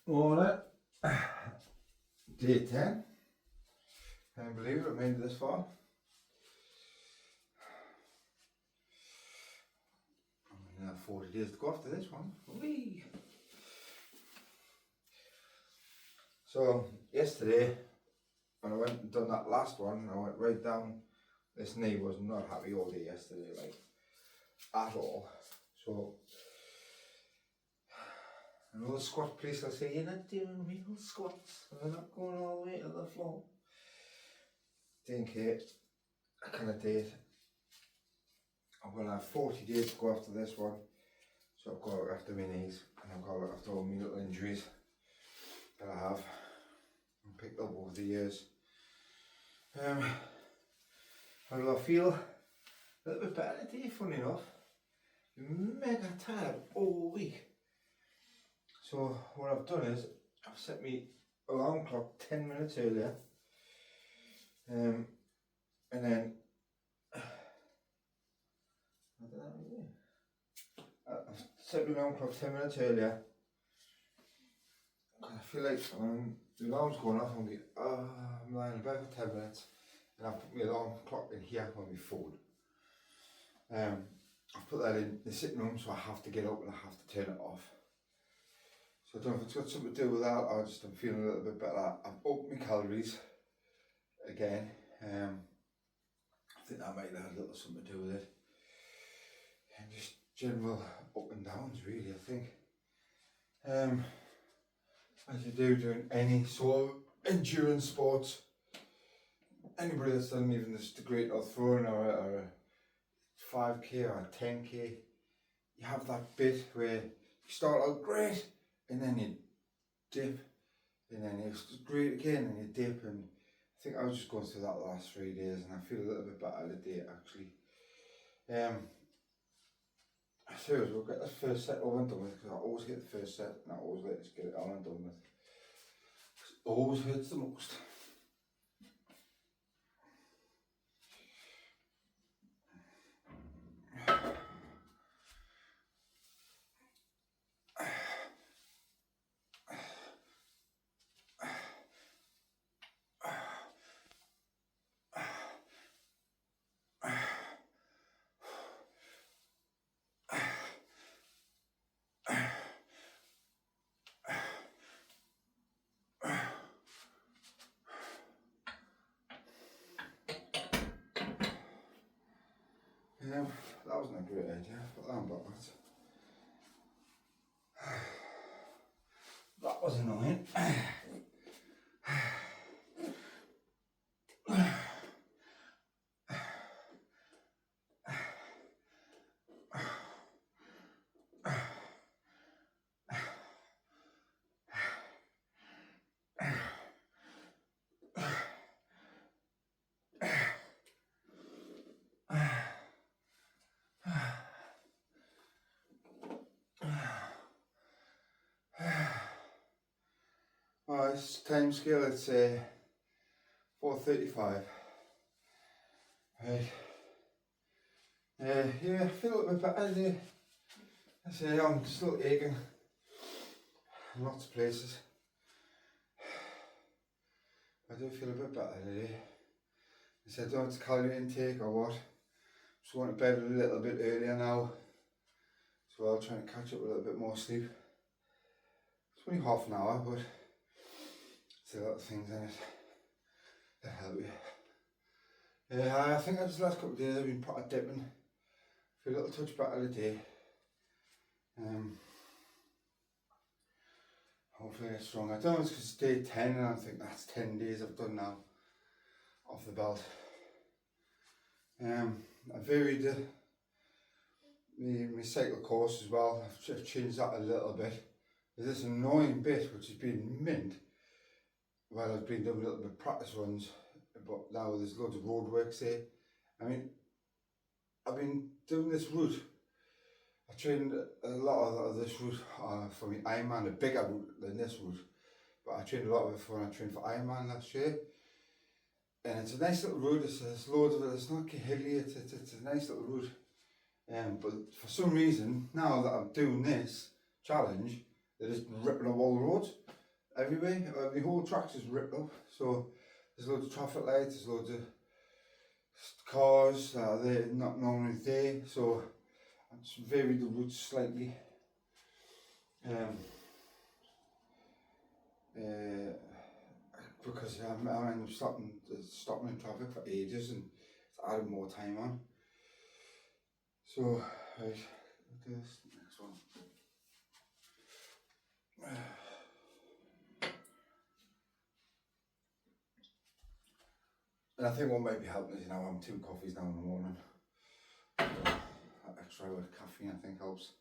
Morning. Day 10. Can't believe it, I made it this far. I'm gonna have 40 days to go after this one. Whee! So, yesterday, when I went and done that last one, I went right down. This knee was not happy all day yesterday, like, at all. So, I know the squat police will say, you're not doing real squats, and they're not going all the way to the floor. Didn't care. I kind of did. I'm going to have 40 days to go after this one. So I've got to look after my knees, and I've got to look after all my little injuries that I have and picked up over the years. How do I feel? A little bit better today, funny enough. Mega tired all week. So what I've done is I've set my alarm clock 10 minutes earlier, and then I've set my alarm clock 10 minutes earlier. I feel like when the alarm's going off, I'm lying in bed for 10 minutes, and I've put my alarm clock in here on my phone. I've put that in the sitting room, so I have to get up and I have to turn it off. So I don't know if it's got something to do with that, or just I'm feeling a little bit better. I've upped my calories again. I think that might have a little something to do with it. And just general up and downs, really, I think. As you do doing any sort of endurance sports, anybody that's done even just a great or throwing or a 5k or a 10k, you have that bit where you start out great and then you dip, and then it's great again and you dip, and I think I was just going through that the last 3 days, and I feel a little bit better today actually. So we'll get this first set over and done with, because I always get the first set and I always like to get it on and done with. It always hurts the most. That wasn't a great idea, but I'm about that. That was annoying. Well, this time scale, it's 4:35. Right. Yeah, I feel a little bit better today. I say I'm still aching in lots of places. I do feel a bit better today. I said I don't know if it's calorie intake or what. Just going to bed a little bit earlier now, so I'll try and catch up with a little bit more sleep. It's only half an hour, but there's a lot of things in it that help you. I think just the last couple of days I've been proper dipping. Feel a little touch better today. Hopefully I get strong. I don't know if it's because it's day 10 and I think that's 10 days I've done now off the belt. I varied my cycle course as well. I've changed that a little bit. There's this annoying bit which has been mint. Well, I've been doing a little bit of practice runs, but now there's loads of road works here. I mean, I've been doing this route. I trained a lot of this route for my Ironman, a bigger route than this route. But I trained a lot of it when I trained for Ironman last year. And it's a nice little route, there's loads of it, it's not hilly, it's a nice little route. But for some reason, now that I'm doing this challenge, they're just ripping up all the roads everywhere. The whole track's just ripped up. So there's loads of traffic lights, there's loads of cars that are there, not normally there. So I just varied the routes slightly. Because I end up stopping in traffic for ages and it's adding more time on. So, right, look at this next one. And I think what might be helping is, you know, I'm 2 coffees now in the morning. So that extra with caffeine I think helps.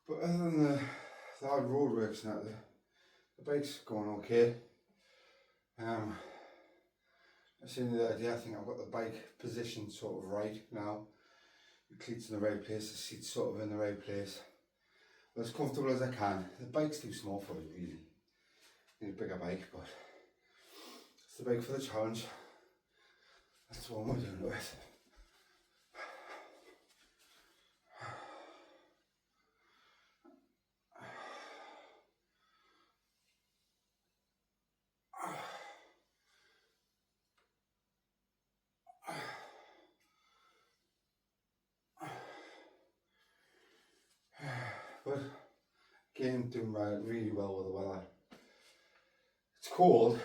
But other than the hard road works and that, the bike's going okay. I've seen the idea, I think I've got the bike positioned sort of right now. The cleats in the right place, the seat's sort of in the right place. But as comfortable as I can. The bike's too small for it really. I need a bigger bike, but it's the bike for the challenge. That's what I'm doing with. But again, doing really well with the weather. It's cold,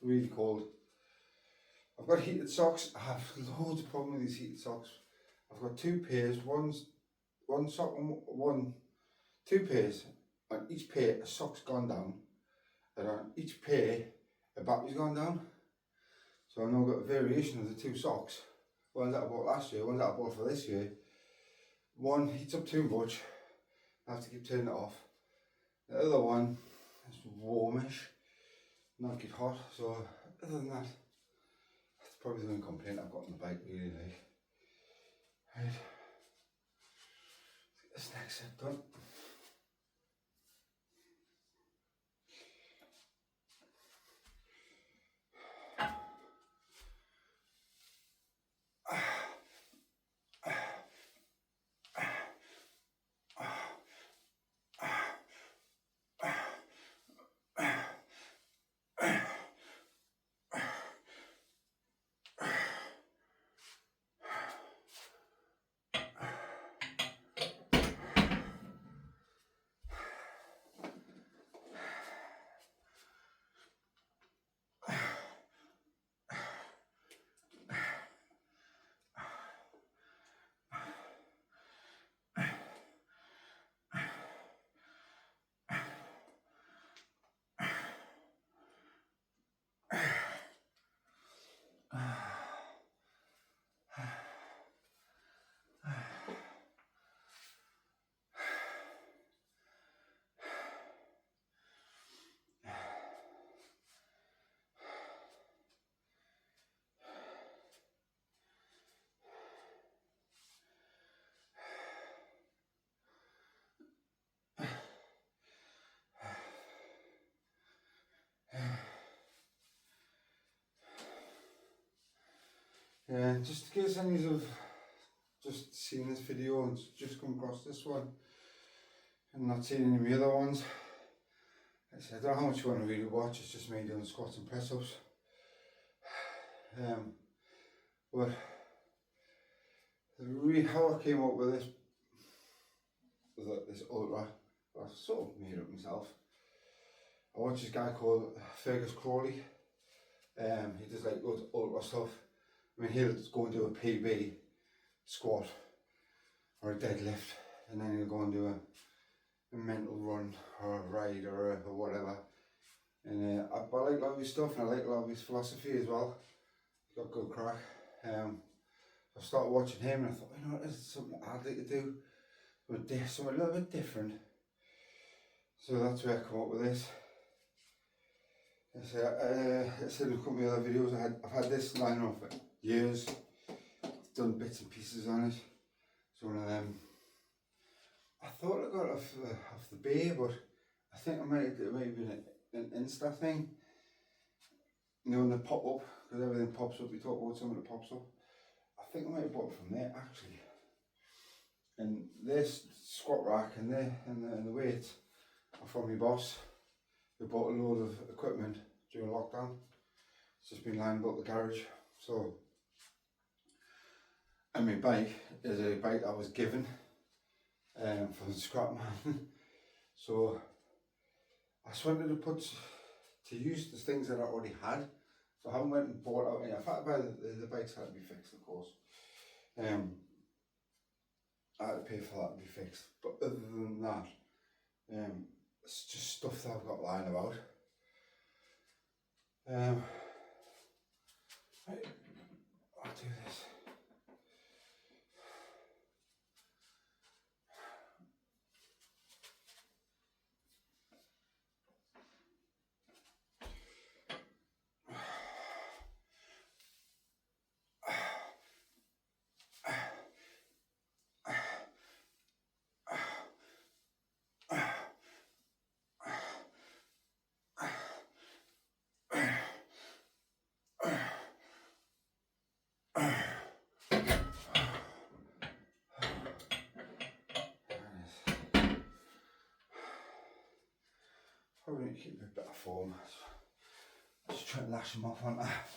really cold. I've got heated socks. I have loads of problem with these heated socks. I've got 2 pairs. One sock and two pairs. On each pair, a sock's gone down, and on each pair, a battery's gone down. So I've now got a variation of the 2 socks. Ones that I bought last year, ones that I bought for this year. One heats up too much. I have to keep turning it off. The other one is warmish, not get hot. So other than that, that's probably the only complaint I've got on the bike really. Right. Let's get this next set done. Yeah, just in case any of just seen this video and just come across this one, and not seen any of the other ones. I don't know how much you want to really watch, it's just me doing squats and press ups. But how I came up with this ultra, I sort of made it myself. I watched this guy called Fergus Crawley. He does like loads of ultra stuff. I mean, he'll go and do a PB squat or a deadlift, and then he'll go and do a mental run or a ride or whatever. And I like a lot of his stuff, and I like a lot of his philosophy as well. He's got good crack. I started watching him, and I thought, you know, this is something I'd like to do, something a little bit different. So that's where I come up with this. I said in a couple of other videos, I've had this lying on for years. I've done bits and pieces on it. It's one of them. I thought I got it off the bay, but I think it might have been an Insta thing. You know, when they pop up, because everything pops up, we talk about something that pops up. I think I might have bought it from there actually. And this squat rack and the weights are from my boss. We bought a load of equipment during lockdown. It's just been lying about the garage. So, and my bike is a bike I was given from the scrap man. So I just wanted to use the things that I already had. So I haven't went and bought out any. In fact, the bikes had to be fixed, of course. I had to pay for that to be fixed. But other than that, it's just stuff that I've got lying about. Right, I'll do this. Probably need to keep a bit of form. Just try and lash them off on that.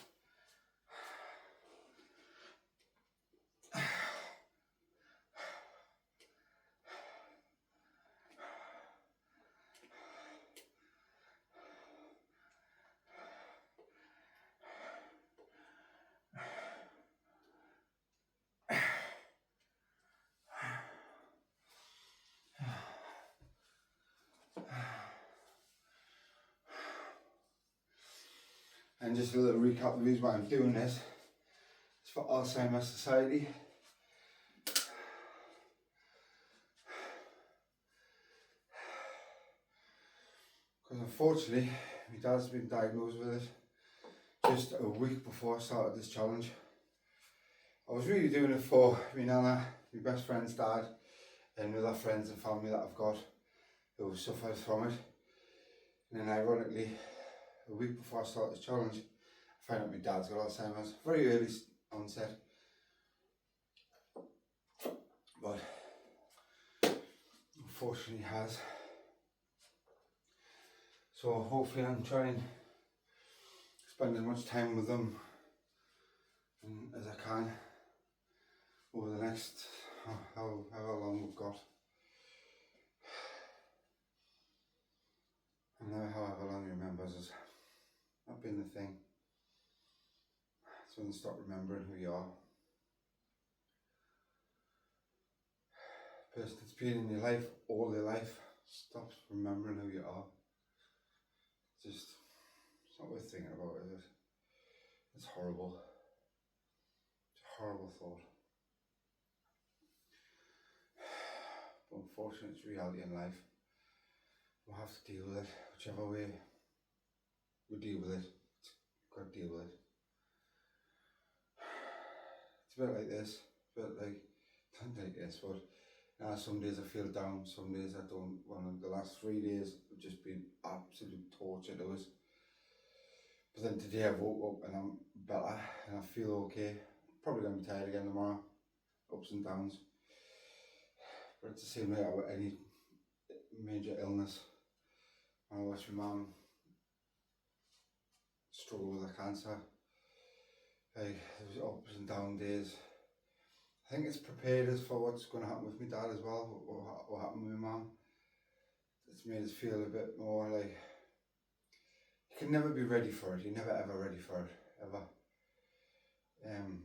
And just a little recap, the reason why I'm doing this is for Alzheimer's Society. Because unfortunately, my dad's been diagnosed with it just a week before I started this challenge. I was really doing it for my nana, my best friend's dad, and other friends and family that I've got who suffered from it. And then ironically, a week before I start this challenge, I found out my dad's got Alzheimer's. Very early onset. But unfortunately he has. So hopefully I'm trying to spend as much time with them as I can over the next however long we've got. And however long he remembers has not been the thing. It's when they stop remembering who you are. The person that's been in your life all their life stops remembering who you are. It's not worth thinking about, is it? It's horrible. It's a horrible thought. But unfortunately, it's reality in life. We'll have to deal with it, whichever way we deal with it. We've got to deal with it. It's a bit like this, not like this, but some days I feel down, some days I don't. The last 3 days have just been absolute torture to us. But then today I woke up and I'm better and I feel okay. Probably going to be tired again tomorrow, ups and downs. But it's the same way major illness. When I watched my mum struggle with her cancer, like, there was ups and down days. I think it's prepared us for what's going to happen with my dad as well, what happened with my mum. It's made us feel a bit more like, you can never be ready for it, you're never ever ready for it, ever. And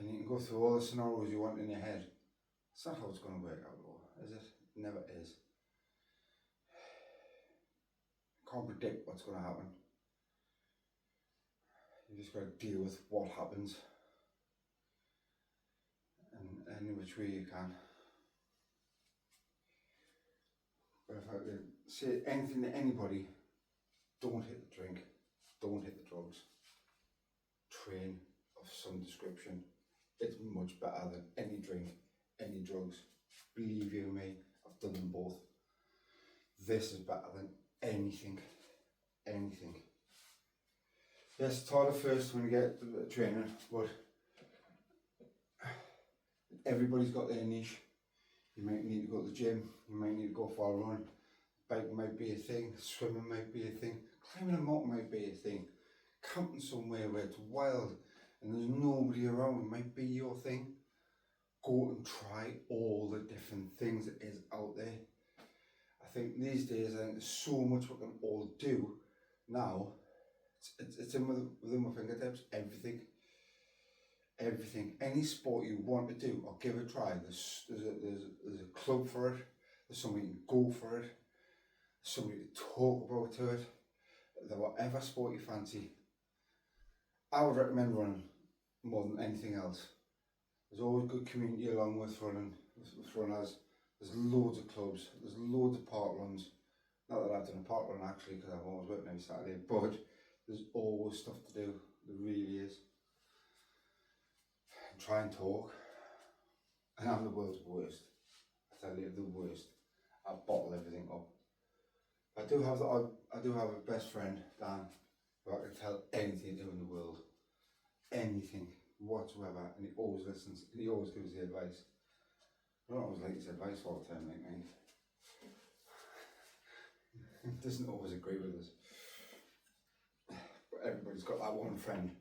you can go through all the scenarios you want in your head. It's not how it's going to work out though, is it? It never is. You can't predict what's going to happen. You just got to deal with what happens in any which way you can. But if I could say anything to anybody, don't hit the drink, don't hit the drugs. Train of some description. It's much better than any drink, any drugs. Believe you me, I've done them both. This is better than anything, anything. Yes, it's hard at first when you get the training, but everybody's got their niche. You might need to go to the gym, you might need to go for a run. Biking might be a thing, swimming might be a thing, climbing a mountain might be a thing. Camping somewhere where it's wild and there's nobody around might be your thing. Go and try all the different things that is out there. I think these days, I think there's so much we can all do now. It's within my fingertips. Everything, any sport you want to do or give a try. There's a club for it. There's somebody you can go for it. There's somebody to talk about to it. Whatever sport you fancy. I would recommend running more than anything else. There's always good community along with running, with runners. There's loads of clubs, there's loads of park runs. Not that I've done a park run actually, because I'm always working every Saturday, but there's always stuff to do, there really is. And try and talk. And I'm the world's worst. I tell you, the worst. I bottle everything up. I do have a best friend, Dan, who I can tell anything to do in the world. Anything whatsoever, and he always listens, and he always gives the advice. I don't always like his advice all the time, like mine. He doesn't always agree with us. But everybody's got that one friend.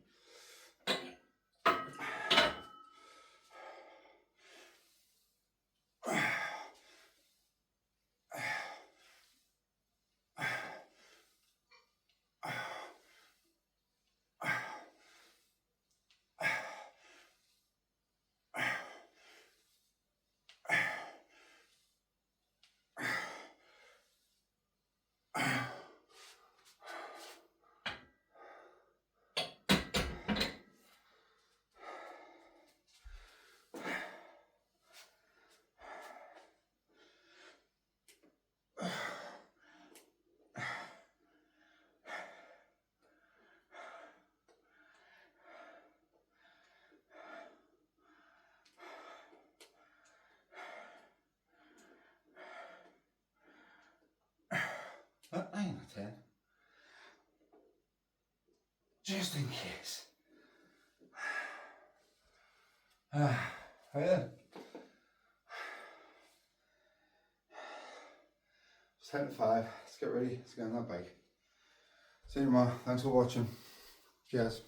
But 9 or 10. Just in case. Right then. It's 10 to 5. Let's get ready. Let's get on that bike. See you tomorrow. Thanks for watching. Cheers.